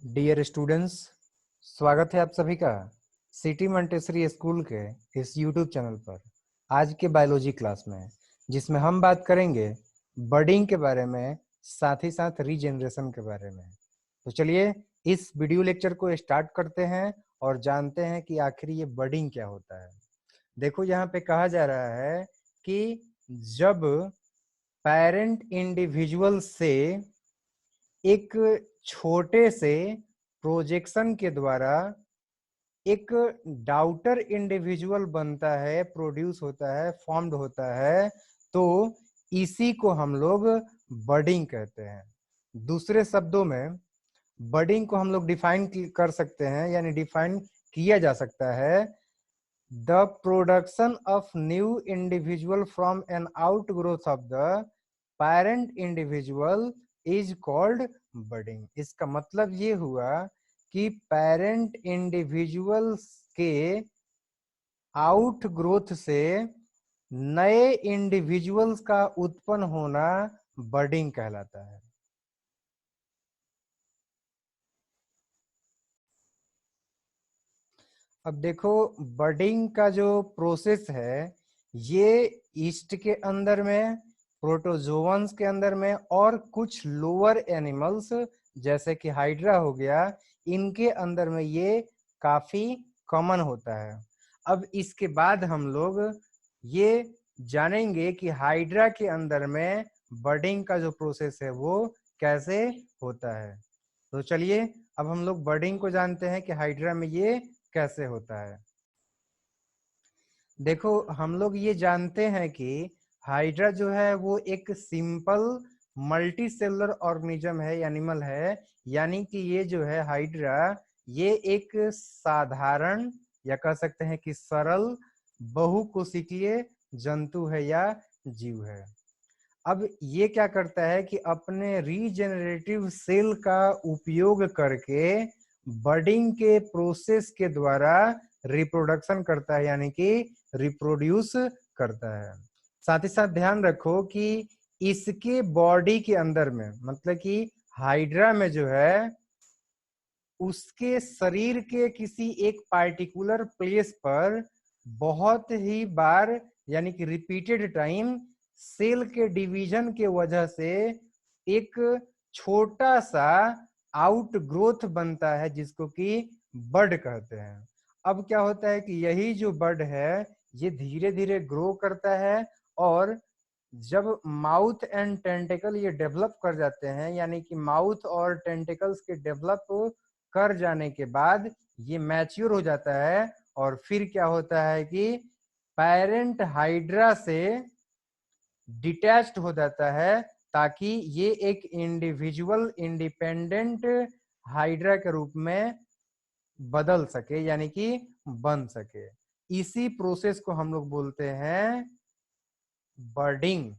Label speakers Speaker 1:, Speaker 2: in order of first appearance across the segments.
Speaker 1: Dear students, स्वागत है आप सभी का सिटी मंटेसरी स्कूल के इस यूट्यूब चैनल पर। आज के बायोलॉजी क्लास में जिसमें हम बात करेंगे बर्डिंग के बारे में, साथ ही साथ रीजेनरेशन के बारे में। तो चलिए इस वीडियो लेक्चर को स्टार्ट करते हैं और जानते हैं कि आखिर ये बर्डिंग क्या होता है। देखो, यहाँ पे कहा जा रहा है कि जब पेरेंट इंडिविजुअल से एक छोटे से प्रोजेक्शन के द्वारा एक डाउटर इंडिविजुअल बनता है, प्रोड्यूस होता है, फॉर्म्ड होता है, तो इसी को हम लोग बर्डिंग कहते हैं। दूसरे शब्दों में बर्डिंग को हम लोग डिफाइन कर सकते हैं, यानी डिफाइन किया जा सकता है, the production of new individual from an outgrowth of the parent individual is called budding. इसका मतलब ये हुआ कि पेरेंट इंडिविजुअल्स के आउट ग्रोथ से नए इंडिविजुअल्स का उत्पन्न होना बर्डिंग कहलाता है। अब देखो, बर्डिंग का जो प्रोसेस है ये ईस्ट के अंदर में, प्रोटोजोअन्स के अंदर में और कुछ लोअर एनिमल्स जैसे कि हाइड्रा हो गया, इनके अंदर में ये काफी कॉमन होता है। अब इसके बाद हम लोग ये जानेंगे कि हाइड्रा के अंदर में बर्डिंग का जो प्रोसेस है वो कैसे होता है। तो चलिए अब हम लोग बर्डिंग को जानते हैं कि हाइड्रा में ये कैसे होता है। देखो, हम लोग ये जानते हैं कि हाइड्रा जो है वो एक सिंपल मल्टी सेलुलर ऑर्गेनिज्म है, एनिमल है। यानी कि ये जो है हाइड्रा, ये एक साधारण या कह सकते हैं कि सरल बहुकोशिकीय जंतु है या जीव है। अब ये क्या करता है कि अपने रीजेनरेटिव सेल का उपयोग करके बर्डिंग के प्रोसेस के द्वारा रिप्रोडक्शन करता है, यानी कि रिप्रोड्यूस करता है। साथ ही साथ ध्यान रखो कि इसके बॉडी के अंदर में, मतलब कि हाइड्रा में जो है, उसके शरीर के किसी एक पार्टिकुलर प्लेस पर बहुत ही बार, यानी कि रिपीटेड टाइम, सेल के डिवीजन के वजह से एक छोटा सा आउट ग्रोथ बनता है, जिसको कि बर्ड कहते हैं। अब क्या होता है कि यही जो बर्ड है ये धीरे धीरे ग्रो करता है, और जब माउथ एंड टेंटिकल ये डेवलप कर जाते हैं, यानी कि माउथ और टेंटिकल्स के डेवलप कर जाने के बाद ये मैच्योर हो जाता है, और फिर क्या होता है कि पेरेंट हाइड्रा से डिटैच्ड हो जाता है, ताकि ये एक इंडिविजुअल इंडिपेंडेंट हाइड्रा के रूप में बदल सके, यानी कि बन सके। इसी प्रोसेस को हम लोग बोलते हैं बर्डिंग।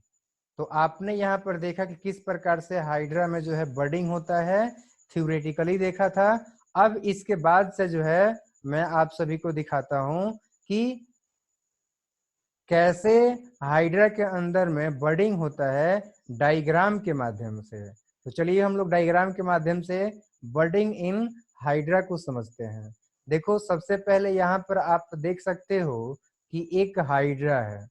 Speaker 1: तो आपने यहाँ पर देखा कि किस प्रकार से हाइड्रा में जो है बर्डिंग होता है, थ्योरेटिकली देखा था। अब इसके बाद से जो है मैं आप सभी को दिखाता हूं कि कैसे हाइड्रा के अंदर में बर्डिंग होता है डायग्राम के माध्यम से। तो चलिए हम लोग डायग्राम के माध्यम से बर्डिंग इन हाइड्रा को समझते हैं। देखो, सबसे पहले यहाँ पर आप देख सकते हो कि एक हाइड्रा है।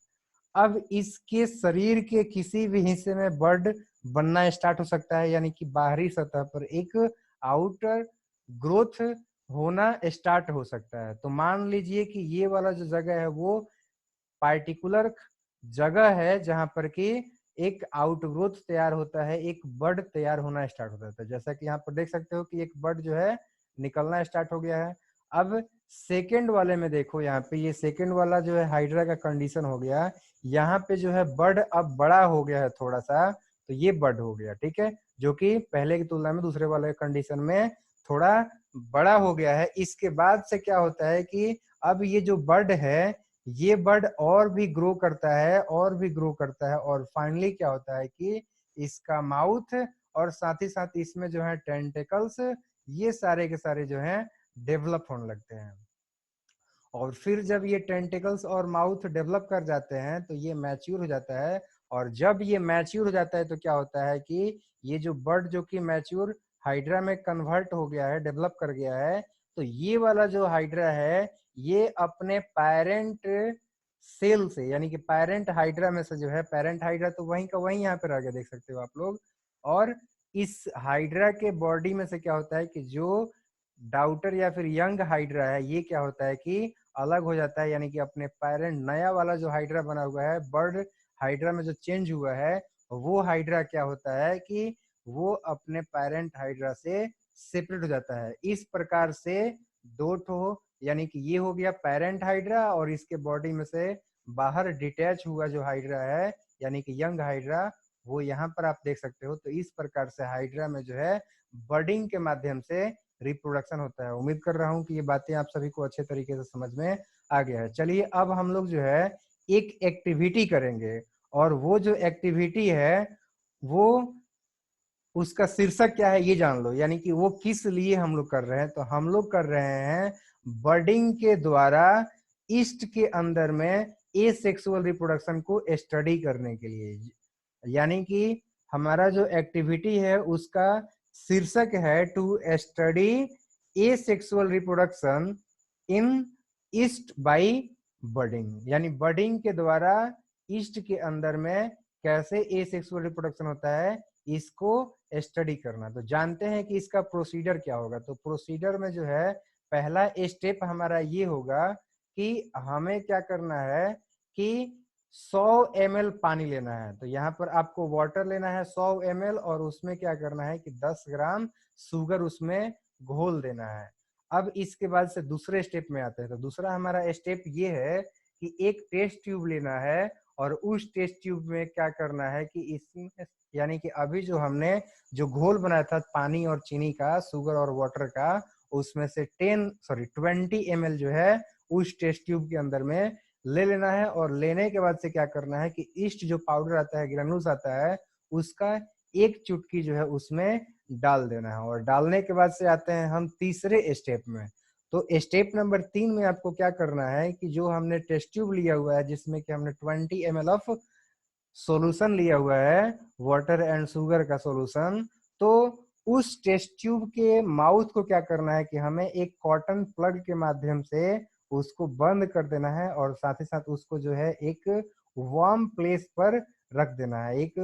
Speaker 1: अब इसके शरीर के किसी भी हिस्से में बर्ड बनना स्टार्ट हो सकता है, यानी कि बाहरी सतह पर एक आउटर ग्रोथ होना स्टार्ट हो सकता है। तो मान लीजिए कि ये वाला जो जगह है वो पार्टिकुलर जगह है जहां पर कि एक आउटग्रोथ तैयार होता है, एक बर्ड तैयार होना स्टार्ट हो जाता है। जैसा कि यहाँ पर देख सकते हो कि एक बर्ड जो है निकलना स्टार्ट हो गया है। अब सेकेंड वाले में देखो, यहाँ पे ये सेकेंड वाला जो है हाइड्रा का कंडीशन हो गया। यहाँ पे जो है बर्ड अब बड़ा हो गया है थोड़ा सा, तो ये बर्ड हो गया, ठीक है, जो कि पहले की तुलना में दूसरे वाले कंडीशन में थोड़ा बड़ा हो गया है। इसके बाद से क्या होता है कि अब ये जो बर्ड है, ये बर्ड और भी ग्रो करता है, और भी ग्रो करता है, और फाइनली क्या होता है कि इसका माउथ और साथ ही साथ इसमें जो है टेंटिकल्स, ये सारे के सारे जो है डेवलप होने लगते हैं। और फिर जब ये टेंटिकल्स और माउथ डेवलप कर जाते हैं तो ये मैच्योर हो जाता है। और जब ये मैच्योर हो जाता है तो क्या होता है कि ये जो बर्ड जो कि मैच्योर हाइड्रा में कन्वर्ट हो गया है, डेवलप कर गया है, तो ये वाला जो हाइड्रा है ये अपने पेरेंट सेल से यानी कि पेरेंट हाइड्रा में से जो है, पेरेंट हाइड्रा तो वहीं का वहीं यहाँ पे रह गया, देख सकते हो आप लोग। और इस हाइड्रा के बॉडी में से क्या होता है कि जो डाउटर या फिर यंग हाइड्रा है ये क्या होता है कि अलग हो जाता है, यानी कि अपने पेरेंट नया वाला जो हाइड्रा बना हुआ है बर्ड हाइड्रा में जो चेंज हुआ है वो हाइड्रा क्या होता है कि वो अपने पेरेंट हाइड्रा से सेपरेट हो जाता है। इस प्रकार से दो ठो, यानी कि ये हो गया पेरेंट हाइड्रा और इसके बॉडी में से बाहर डिटैच हुआ जो हाइड्रा है यानी कि यंग हाइड्रा, वो यहाँ पर आप देख सकते हो। तो इस प्रकार से हाइड्रा में जो है बर्डिंग के माध्यम से रिप्रोडक्शन होता है। उम्मीद कर रहा हूँ कि ये बातें आप सभी को अच्छे तरीके से समझ में आ गया है। चलिए अब हम लोग जो है एक एक्टिविटी करेंगे और वो जो एक्टिविटी है वो उसका शीर्षक क्या है ये जान लो, यानी कि वो किस लिए हम लोग कर रहे हैं। तो हम लोग कर रहे हैं बर्डिंग के द्वारा ईस्ट के अंदर में एसेक्सुअल रिप्रोडक्शन को स्टडी करने के लिए, यानी कि हमारा जो एक्टिविटी है उसका शीर्षक है to study asexual reproduction in yeast by budding, यानी बर्डिंग के द्वारा ईस्ट के अंदर में कैसे एसेक्सुअल रिप्रोडक्शन होता है इसको स्टडी करना। तो जानते हैं कि इसका प्रोसीजर क्या होगा। तो प्रोसीजर में जो है पहला स्टेप हमारा ये होगा कि हमें क्या करना है कि 100 ml पानी लेना है। तो यहाँ पर आपको वाटर लेना है 100 ml और उसमें क्या करना है कि 10 ग्राम शुगर उसमें घोल देना है। अब इसके बाद से दूसरे स्टेप में आते हैं। तो दूसरा हमारा स्टेप ये है कि एक टेस्ट ट्यूब लेना है और उस टेस्ट ट्यूब में क्या करना है कि इसमें, यानी कि अभी जो हमने जो घोल बनाया था पानी और चीनी का, शुगर और वाटर का, उसमें से 20 ml जो है उस टेस्ट ट्यूब के अंदर में ले लेना है। और लेने के बाद से क्या करना है कि ईस्ट जो पाउडर आता है, ग्रेनुल्स आता है, उसका एक चुटकी जो है उसमें डाल देना है। और डालने के बाद से आते हैं हम तीसरे स्टेप में। तो स्टेप नंबर 3 में आपको क्या करना है कि जो हमने टेस्ट ट्यूब लिया हुआ है जिसमें कि हमने 20 ml ऑफ सॉल्यूशन लिया हुआ है, वाटर एंड शुगर का सॉल्यूशन, तो उस टेस्ट ट्यूब के माउथ को क्या करना है कि हमें एक कॉटन प्लग के माध्यम से उसको बंद कर देना है और साथ ही साथ उसको जो है एक वार्म प्लेस पर रख देना है। एक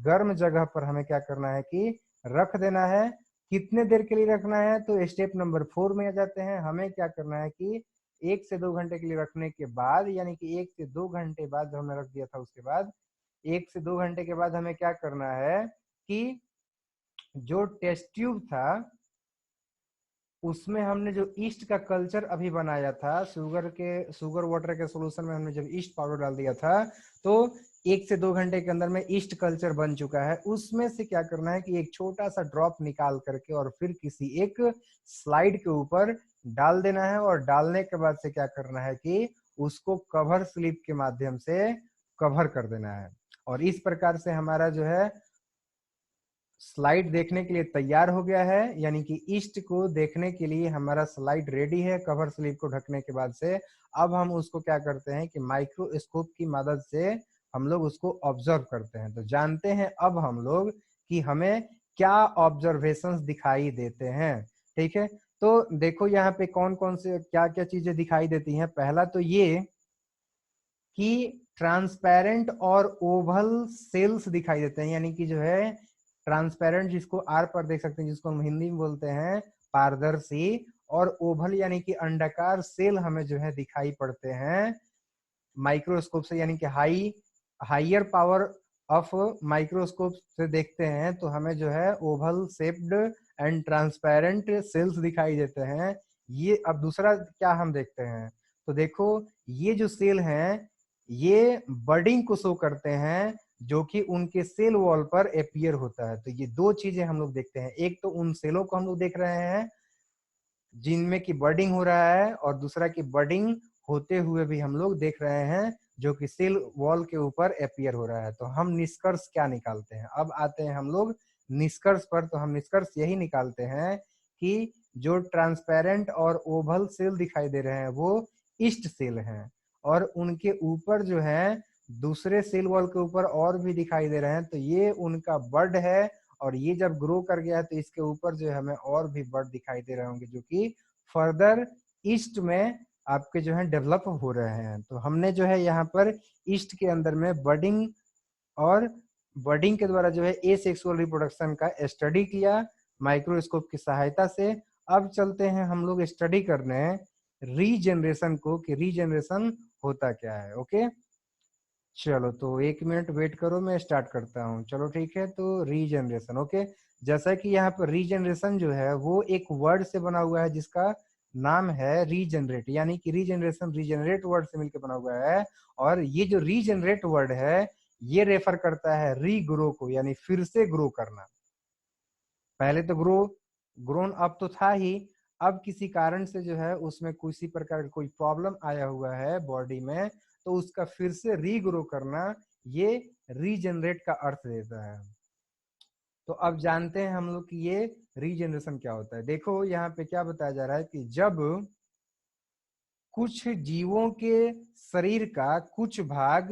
Speaker 1: गर्म जगह पर हमें क्या करना है कि रख देना है। कितने देर के लिए रखना है, तो स्टेप नंबर 4 में आ जाते हैं। हमें क्या करना है कि 1 से 2 घंटे के लिए रखने के बाद, यानी कि 1 से 2 घंटे बाद जो हमने रख दिया था उसके बाद 1 से 2 घंटे के बाद हमें क्या करना है कि जो टेस्ट ट्यूब था उसमें हमने जो ईस्ट का कल्चर अभी बनाया था, शुगर वाटर के सॉल्यूशन में हमने जब ईस्ट पाउडर डाल दिया था, तो 1 से 2 घंटे के अंदर में ईस्ट कल्चर बन चुका है। उसमें से क्या करना है कि एक छोटा सा ड्रॉप निकाल करके और फिर किसी एक स्लाइड के ऊपर डाल देना है। और डालने के बाद से क्या करना है कि उसको कवर स्लिप के माध्यम से कवर कर देना है। और इस प्रकार से हमारा जो है स्लाइड देखने के लिए तैयार हो गया है, यानी कि ईस्ट को देखने के लिए हमारा स्लाइड रेडी है कवर स्लिप को ढकने के बाद से। अब हम उसको क्या करते हैं कि माइक्रोस्कोप की मदद से हम लोग उसको ऑब्जर्व करते हैं। तो जानते हैं अब हम लोग कि हमें क्या ऑब्जर्वेशंस दिखाई देते हैं। ठीक है, तो देखो यहाँ पे कौन कौन से क्या क्या चीजें दिखाई देती हैं। पहला तो ये कि ट्रांसपेरेंट और ओवल सेल्स दिखाई देते हैं, यानी कि जो है ट्रांसपेरेंट जिसको आर पर देख सकते हैं, जिसको हम हिंदी में बोलते हैं पारदर्शी, और ओवल यानी कि अंडाकार सेल हमें जो है दिखाई पड़ते हैं माइक्रोस्कोप से। यानी कि हाइयर पावर ऑफ माइक्रोस्कोप से देखते हैं तो हमें जो है oval shaped and transparent cells दिखाई देते हैं। ये अब दूसरा क्या हम देखते हैं, तो देखो ये जो सेल हैं ये बर्डिंग को शो करते हैं जो कि उनके सेल वॉल पर अपीयर होता है। तो ये दो चीजें हम लोग देखते हैं, एक तो उन सेलों को हम लोग देख रहे हैं जिनमें की बर्डिंग हो रहा है, और दूसरा की बर्डिंग होते हुए भी हम लोग देख रहे हैं जो कि सेल वॉल के ऊपर अपीयर हो रहा है। तो हम निष्कर्ष क्या निकालते हैं, अब आते हैं हम लोग निष्कर्ष पर। तो हम निष्कर्ष यही निकालते हैं कि जो ट्रांसपेरेंट और ओवल सेल दिखाई दे रहे हैं वो ईस्ट सेल हैं, और उनके ऊपर जो है दूसरे सेल वॉल के ऊपर और भी दिखाई दे रहे हैं तो ये उनका बर्ड है, और ये जब ग्रो कर गया है तो इसके ऊपर जो है हमें और भी बर्ड दिखाई दे रहे होंगे जो कि फर्दर ईस्ट में आपके जो है डेवलप हो रहे हैं। तो हमने जो है यहाँ पर ईस्ट के अंदर में बर्डिंग और बर्डिंग के द्वारा जो है एसेक्सुअल रिप्रोडक्शन का स्टडी किया माइक्रोस्कोप की सहायता से। अब चलते हैं हम लोग स्टडी करने रीजनरेशन को कि रीजनरेशन होता क्या है। ओके चलो तो 1 मिनट वेट करो, मैं स्टार्ट करता हूँ। चलो ठीक है, तो रीजनरेशन। ओके जैसा कि यहाँ पर रीजनरेशन जो है वो एक वर्ड से बना हुआ है जिसका नाम है रीजनरेट, यानी कि रीजनरेशन रीजनरेट वर्ड से मिलकर बना हुआ है। और ये जो रीजनरेट वर्ड है ये रेफर करता है रीग्रो को, यानी फिर से ग्रो करना। पहले तो ग्रोन अप तो था ही, अब किसी कारण से जो है उसमें किसी प्रकार का कोई प्रॉब्लम आया हुआ है बॉडी में, तो उसका फिर से रीग्रो करना, ये रीजनरेट का अर्थ देता है। तो अब जानते हैं हम लोग कि ये रीजनरेशन क्या होता है। देखो यहाँ पे क्या बताया जा रहा है कि जब कुछ जीवों के शरीर का कुछ भाग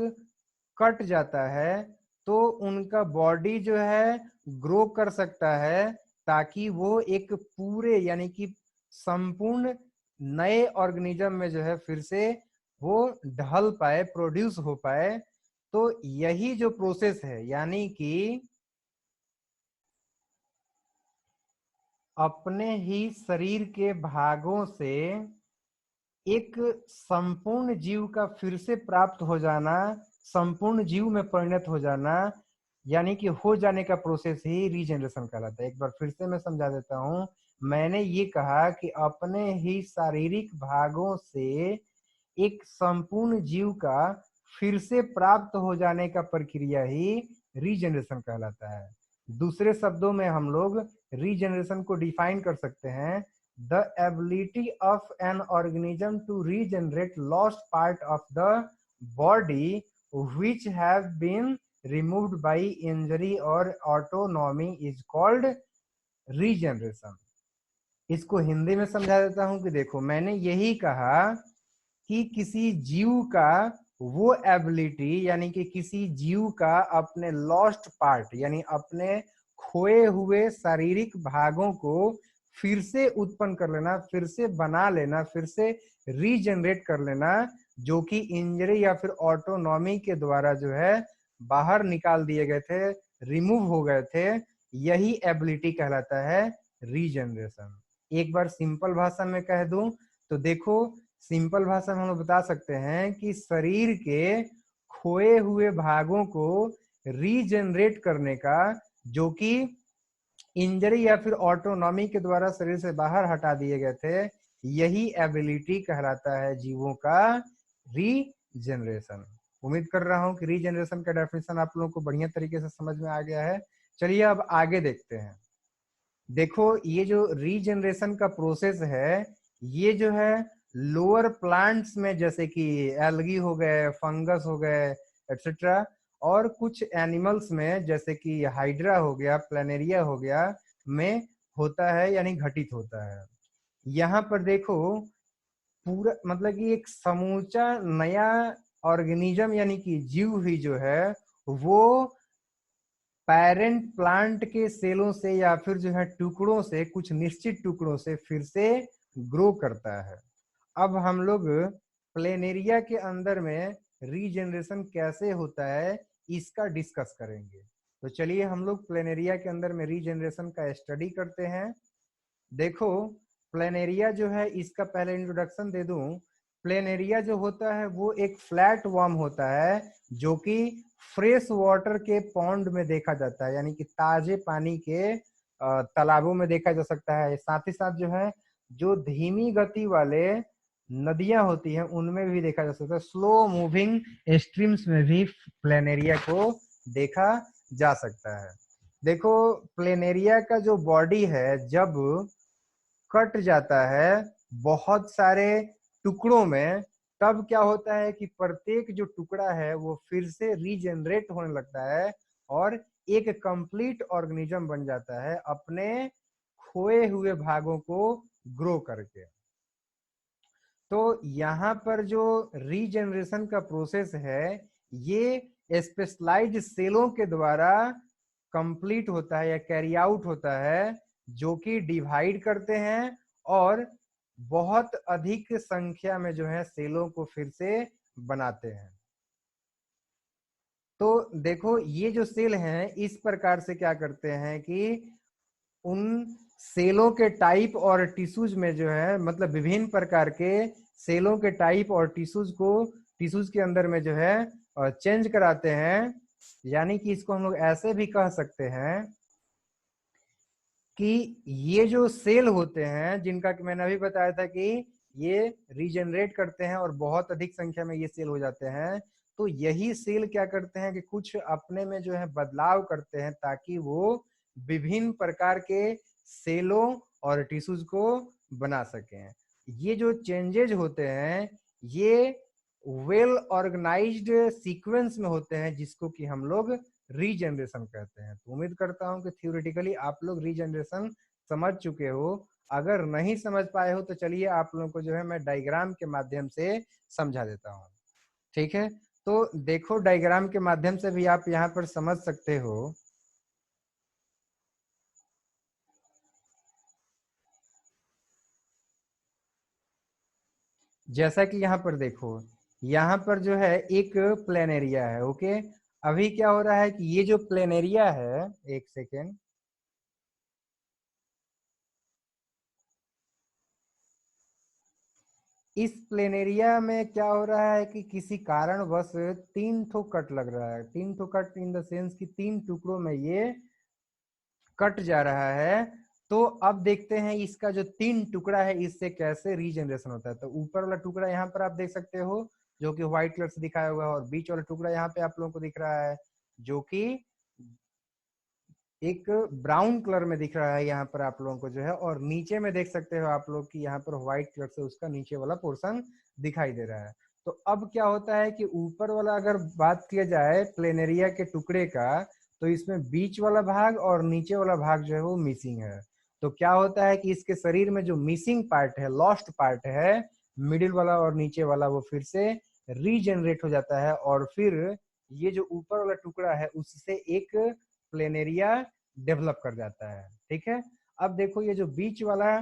Speaker 1: कट जाता है तो उनका बॉडी जो है ग्रो कर सकता है, ताकि वो एक पूरे यानी कि संपूर्ण नए ऑर्गेनिज्म में जो है फिर से वो ढल पाए, प्रोड्यूस हो पाए। तो यही जो प्रोसेस है, यानी कि अपने ही शरीर के भागों से एक संपूर्ण जीव का फिर से प्राप्त हो जाना, संपूर्ण जीव में परिणत हो जाना, यानी कि हो जाने का प्रोसेस ही रीजनरेशन कहलाता है। एक बार फिर से मैं समझा देता हूं। मैंने ये कहा कि अपने ही शारीरिक भागों से एक संपूर्ण जीव का फिर से प्राप्त हो जाने का प्रक्रिया ही रीजनरेशन कहलाता है। दूसरे शब्दों में हम लोग रीजनरेशन को डिफाइन कर सकते हैं, the ability of an organism to regenerate lost part of the body which have been removed by injury or autonomy is called regeneration। इसको हिंदी में समझा देता हूं कि देखो मैंने यही कहा कि किसी जीव का वो एबिलिटी, यानी कि किसी जीव का अपने लॉस्ट पार्ट यानी अपने खोए हुए शारीरिक भागों को फिर से उत्पन्न कर लेना, फिर से बना लेना, फिर से रीजनरेट कर लेना, जो कि इंजरी या फिर ऑटोनॉमी के द्वारा जो है बाहर निकाल दिए गए थे, रिमूव हो गए थे, यही एबिलिटी कहलाता है रीजनरेशन। एक बार सिंपल भाषा में कह दूं तो देखो, सिंपल भाषा में हम लोग बता सकते हैं कि शरीर के खोए हुए भागों को रीजनरेट करने का, जो कि इंजरी या फिर ऑटोनॉमी के द्वारा शरीर से बाहर हटा दिए गए थे, यही एबिलिटी कहलाता है जीवों का रीजनरेशन। उम्मीद कर रहा हूं कि रीजनरेशन का डेफिनेशन आप लोगों को बढ़िया तरीके से समझ में आ गया है। चलिए अब आगे देखते हैं। देखो ये जो रीजनरेशन का प्रोसेस है, ये जो है लोअर प्लांट्स में जैसे कि एल्गी हो गए, फंगस हो गए, एटसेट्रा, और कुछ एनिमल्स में जैसे कि हाइड्रा हो गया, प्लेनेरिया हो गया, में होता है, यानी घटित होता है। यहाँ पर देखो पूरा मतलब कि एक समूचा नया ऑर्गेनिज्म यानी कि जीव ही जो है वो पेरेंट प्लांट के सेलों से या फिर जो है टुकड़ों से, कुछ निश्चित टुकड़ों से फिर से ग्रो करता है। अब हम लोग प्लेनेरिया के अंदर में रीजनरेशन कैसे होता है इसका डिस्कस करेंगे। तो चलिए हम लोग प्लेनेरिया के अंदर में रीजनरेशन का स्टडी करते हैं। देखो प्लेनेरिया जो है, इसका पहले इंट्रोडक्शन दे दूं। प्लेनेरिया जो होता है वो एक फ्लैट वर्म होता है जो कि फ्रेश वाटर के पॉन्ड में देखा जाता है, यानी कि ताजे पानी के तालाबों में देखा जा सकता है। साथ ही साथ जो है जो धीमी गति वाले नदियां होती हैं उनमें भी देखा जा सकता है। स्लो मूविंग स्ट्रीम्स में भी प्लेनेरिया को देखा जा सकता है। देखो प्लेनेरिया का जो बॉडी है जब कट जाता है बहुत सारे टुकड़ों में, तब क्या होता है कि प्रत्येक जो टुकड़ा है वो फिर से रीजनरेट होने लगता है और एक कंप्लीट ऑर्गेनिज्म बन जाता है अपने खोए हुए भागों को ग्रो करके। तो यहाँ पर जो रीजनरेशन का प्रोसेस है ये स्पेशलाइज्ड सेलों के द्वारा कंप्लीट होता है या कैरी आउट होता है, जो कि डिवाइड करते हैं और बहुत अधिक संख्या में जो है सेलों को फिर से बनाते हैं। तो देखो ये जो सेल हैं इस प्रकार से क्या करते हैं कि उन सेलों के टाइप और टिश्यूज में जो है मतलब विभिन्न प्रकार के सेलों के टाइप और टिश्यूज के अंदर में जो है चेंज कराते हैं। यानी कि इसको हम लोग ऐसे भी कह सकते हैं कि ये जो सेल होते हैं जिनका कि मैंने अभी बताया था कि ये रीजनरेट करते हैं और बहुत अधिक संख्या में ये सेल हो जाते हैं, तो यही सेल क्या करते हैं कि कुछ अपने में जो है बदलाव करते हैं ताकि वो विभिन्न प्रकार के सेलों और टिश्यूज को बना सकें। ये जो चेंजेज होते हैं ये वेल ऑर्गेनाइज्ड सीक्वेंस में होते हैं जिसको कि हम लोग रीजनरेशन कहते हैं। तो उम्मीद करता हूं कि थ्योरेटिकली आप लोग रीजनरेशन समझ चुके हो। अगर नहीं समझ पाए हो तो चलिए आप लोगों को जो है मैं डायग्राम के माध्यम से समझा देता हूं। ठीक है, तो देखो डायग्राम के माध्यम से भी आप यहाँ पर समझ सकते हो। जैसा कि यहाँ पर देखो, यहाँ पर जो है एक प्लेन एरिया है। ओके, अभी क्या हो रहा है कि ये जो प्लेन एरिया है, एक सेकेंड, इस प्लेन एरिया में क्या हो रहा है कि किसी कारणवश तीन ठो कट लग रहा है। तीन ठो कट इन द सेंस कि तीन टुकड़ों में ये कट जा रहा है। तो अब देखते हैं इसका जो तीन टुकड़ा है इससे कैसे रीजनरेशन होता है। तो ऊपर वाला टुकड़ा यहाँ पर आप देख सकते हो जो कि व्हाइट कलर से दिखाया हुआ है, और बीच वाला टुकड़ा यहाँ पे आप लोगों को दिख रहा है जो कि एक ब्राउन कलर में दिख रहा है यहाँ पर आप लोगों को जो है, और नीचे में देख सकते हो आप लोग कि यहाँ पर व्हाइट कलर से उसका नीचे वाला पोर्शन दिखाई दे रहा है। तो अब क्या होता है कि ऊपर वाला अगर बात किया जाए प्लेनेरिया के टुकड़े का, तो इसमें बीच वाला भाग और नीचे वाला भाग जो है वो मिसिंग है। तो क्या होता है कि इसके शरीर में जो मिसिंग पार्ट है, लॉस्ट पार्ट है, मिडिल वाला और नीचे वाला, वो फिर से रीजनरेट हो जाता है और फिर ये जो ऊपर वाला टुकड़ा है उससे एक प्लेनेरिया डेवलप कर जाता है। ठीक है, अब देखो ये जो बीच वाला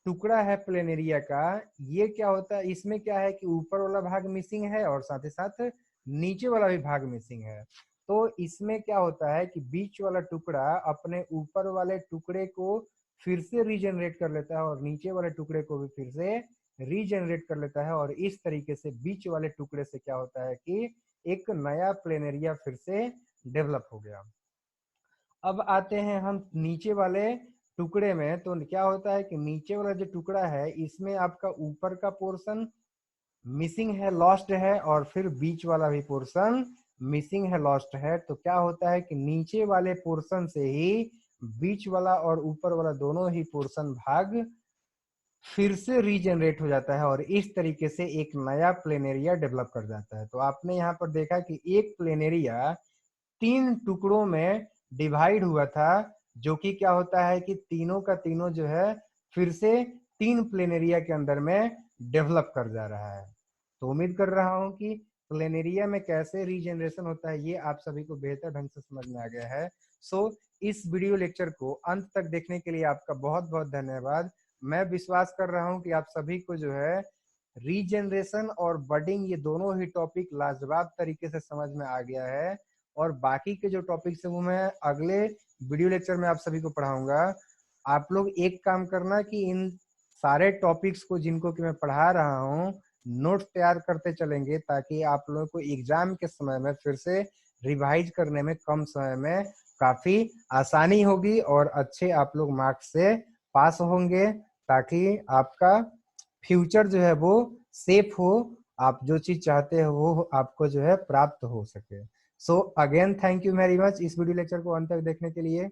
Speaker 1: टुकड़ा है प्लेनेरिया का, ये क्या होता है, इसमें क्या है कि ऊपर वाला भाग मिसिंग है और साथ ही साथ नीचे वाला भी भाग मिसिंग है। तो इसमें क्या होता है कि बीच वाला टुकड़ा अपने ऊपर वाले टुकड़े को फिर से रीजनरेट कर लेता है और नीचे वाले टुकड़े को भी फिर से रीजनरेट कर लेता है, और इस तरीके से बीच वाले टुकड़े से क्या होता है कि एक नया प्लेनेरिया फिर से डेवलप हो गया। अब आते हैं हम नीचे वाले टुकड़े में। तो क्या होता है कि नीचे वाला जो टुकड़ा है इसमें आपका ऊपर का पोर्शन मिसिंग है, लॉस्ट है, और फिर बीच वाला भी पोर्शन मिसिंग है, लॉस्ट है। तो क्या होता है कि नीचे वाले पोर्शन से ही बीच वाला और ऊपर वाला दोनों ही पोर्शन भाग फिर से रीजनरेट हो जाता है और इस तरीके से एक नया प्लेनेरिया डेवलप कर जाता है। तो आपने यहाँ पर देखा कि एक प्लेनेरिया तीन टुकड़ों में डिवाइड हुआ था, जो कि क्या होता है कि तीनों का तीनों जो है फिर से तीन प्लेनेरिया के अंदर में डेवलप कर जा रहा है। तो उम्मीद कर रहा हूं कि प्लेनेरिया में कैसे रीजनरेशन होता है ये आप सभी को बेहतर ढंग से समझ में आ गया है। सो इस वीडियो लेक्चर को अंत तक देखने के लिए आपका बहुत बहुत धन्यवाद। मैं विश्वास कर रहा हूं कि आप सभी को जो है रीजनरेशन और बडिंग ये दोनों ही टॉपिक लाजवाब तरीके से समझ में आ गया है, और बाकी के जो टॉपिक्स है वो मैं अगले वीडियो लेक्चर में आप सभी को पढ़ाऊंगा। आप लोग एक काम करना कि इन सारे टॉपिक्स को जिनको कि मैं पढ़ा रहा हूँ नोट्स तैयार करते चलेंगे, ताकि आप लोगों को एग्जाम के समय में फिर से रिवाइज करने में कम समय में काफी आसानी होगी और अच्छे आप लोग मार्क्स से पास होंगे, ताकि आपका फ्यूचर जो है वो सेफ हो, आप जो चीज चाहते हो वो आपको जो है प्राप्त हो सके। So again thank you very much इस वीडियो लेक्चर को अंत तक देखने के लिए।